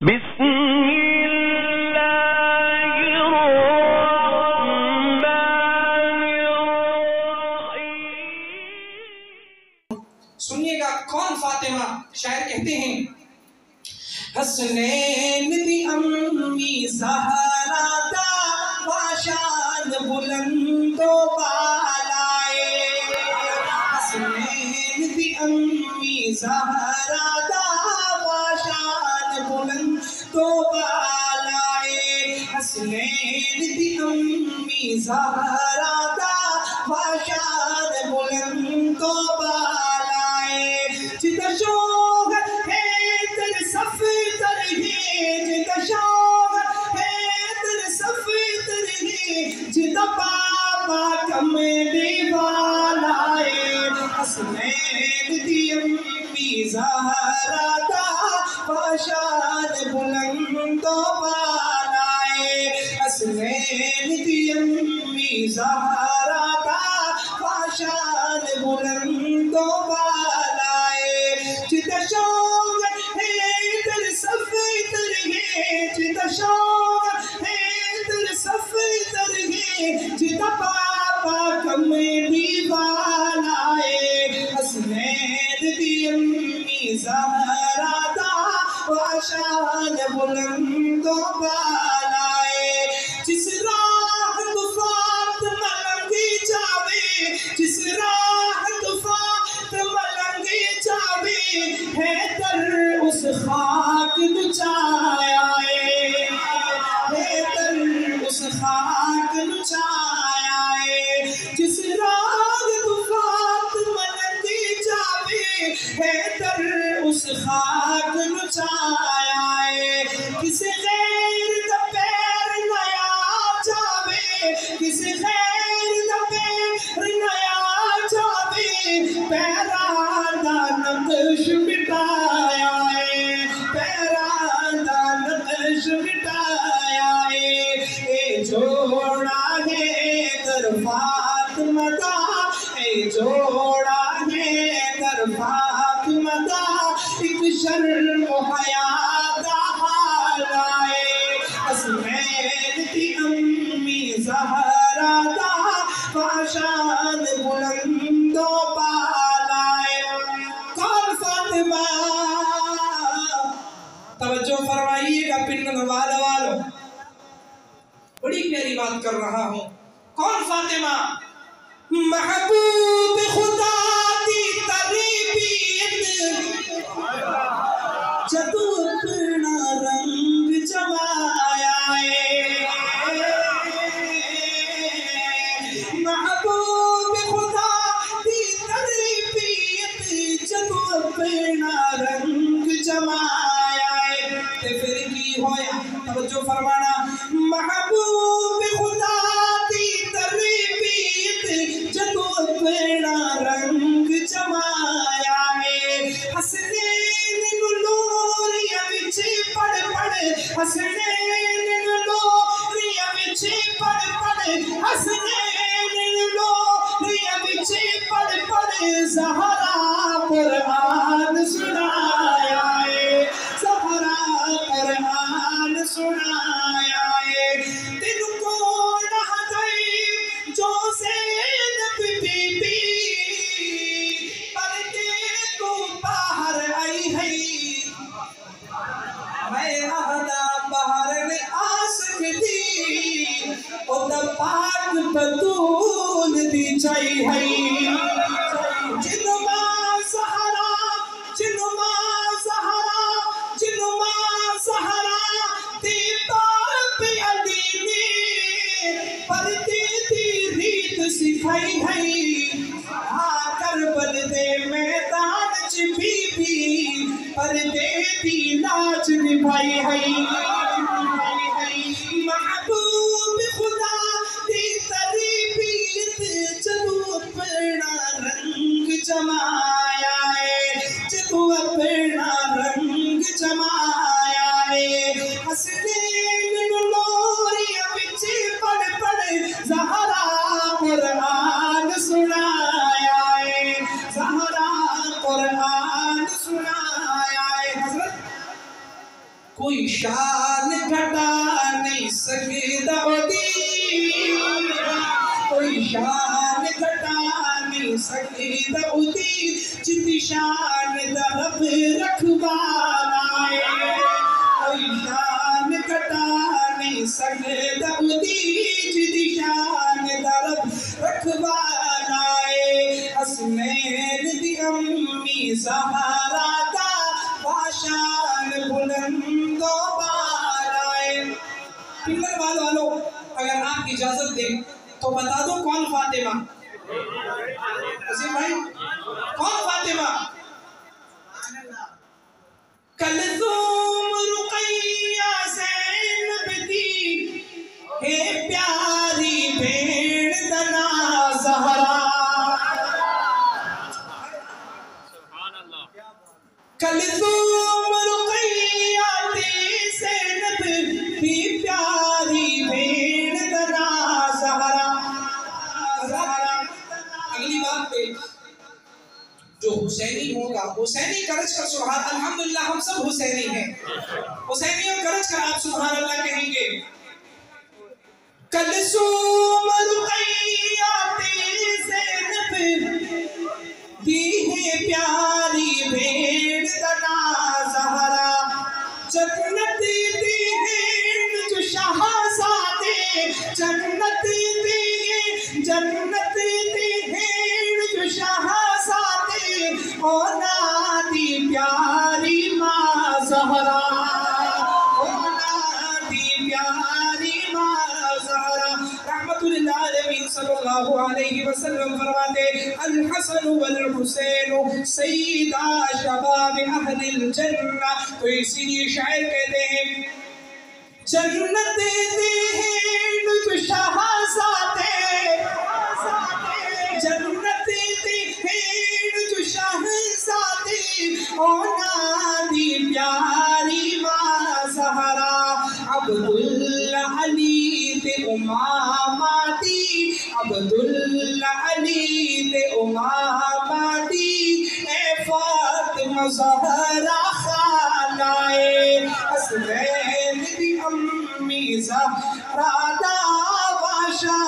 بسم اللہ الرحمن الرحیم۔ سنیے گا کون فاطمہ؟ شاعر کہتے ہیں حسنین دی امی زہرا دا واشان بلند و بالائے، حسنین دی امی زہرا دا واشان بلند و بالائے، حسنین دی امی زہرا دا واشان بلند و بالائے، جدہ شوق ہے تر صف تر ہے، جدہ شوق ہے تر صف تر ہے، جدہ پاپا کم دیوالائے، حسنین دی امی زہرا دا واشان بلند و بالائے، حسنین دی امی زہرا دا واشان بلند و بالائے، جدہ شوق ہے تر صف تر ہے، جدہ شوق ہے تر صف تر ہے، جدہ پاپا کم دیوالائے، حسنین دی امی زہرا دا واشان بلند و بالائے، جس راہ تو فاطمہ لنگی جاوے، جس راہ تو فاطمہ لنگی جاوے، حیدر اس خاک نچائے، حیدر اس خاک نچائے، جس راہ تو فاطمہ لنگی جاوے، حیدر اس خاک نچائے، کسی غیر دا پیر نیا جاوے، کسی غیر دا پیر نیا جاوے، پیران دا نقش مٹایا ہے، پیران دا نقش مٹایا ہے، اے جوڑا ہے در فاطمہ دا، اے جوڑا ہے در فاطمہ دا، ایک شرم و حیاء دا حال آئے، حسنین دی امی زہرا دا واشان بلند و بالائے، کون فاطمہ؟ توجہ فرمائیے گا پنن والو، بڑی پیاری بات کر رہا ہوں، کون فاطمہ؟ محبوب خدا دی تربیت جدو اپنا رنگ جمایا ہے، محبوب خدا دی تربیت جدو اپنا رنگ جمایا ہے، تے پھر کی ہویا؟ توجہ فرمانا، محبوب خدا دی تربیت جدو اپنا رنگ جمایا ہے، حسنین نلوریاں وچ پڑھ پڑھ، حسنین نلوریاں وچ پڑھ پڑھ، حسنین نلوریاں وچ پڑھ پڑھ، زہرا قرآن سنایا ہے، زہرا قرآن سنایا ہے، دل کو نہ دئی جو زینب بی بی، پردے تو باہر آئی ہے، میں اہدا باہر نے آسک دی، او دا پاک بطول دی چاہی ہے، جنو ماں زہرا، جنو ماں زہرا، جنو ماں زہرا دی باپ علی نے پردے دی ریت سکھائی ہے، کربل دے میدان چ بی بی پردے دی لاج نبھائی ہے، محبوب خدا دی تربیت جدو اپنا رنگ جمایا ہے، جدو اپنا رنگ جمایا ہے، حسنین نلوریاں وچ پڑھ پڑھ، زہرا قرآن سنایا ہے، زہرا قرآن سنایا ہے، حضرت کوئی کوئی شان گھٹا نہیں سکتا دی، کوئی شان گھٹا نہیں سکتا دی، جتنی شان دا رب رکھوانا ہے، کوئی شان گھٹا نہیں سکتا دی، جتنی شان دا رب رکھوانا ہے، حسنین دی امی زہرا دا باشان بلند و بالا ہے۔ پلر والو اگر آپ اجازت دیں تو بتا دو کون فاطمہ؟ عظیم بھائی کون فاطمہ؟ کلثوم رقیہ زینب دی ہے پیاری بھیڑ دنا زہرا، کلثوم رقیہ زینب دی پیاری بھیڑ دنا زہرا۔ اگلی بات پہ جو حسینی ہوگا، حسینی کرج کر سبحان الحمدللہ، ہم سب حسینی ہیں، حسینی اور کرج کر آپ سبحان اللہ کہیں گے۔ کلثوم رقیہ زینب دی ہے پیاری بھیڑ دنا زہرا، جنت دی ہے جو شہزادے، جنت دی ہے، جنت دی ہے جو شہزادے، اونا دی پیاری ماں زہرا، اونا دی پیاری ماں زہرا۔ رحمت للعالمین صلی اللہ علیہ وسلم فرماتے الحسن والحسین سیدہ شباب اہل الجنہ۔ تو اسی لیے شاعر کہتے ہیں جنت دی ہے جو شہزادے، جنت دی ہے جو شہزادے، اونا دی پیاری ماں زہرا، عبدالعلی تے امامہ دی، عبدالعلی تے امامہ دی، اے فاطمہ زہرا خالہ حسنین دی امی زہرا دا باشا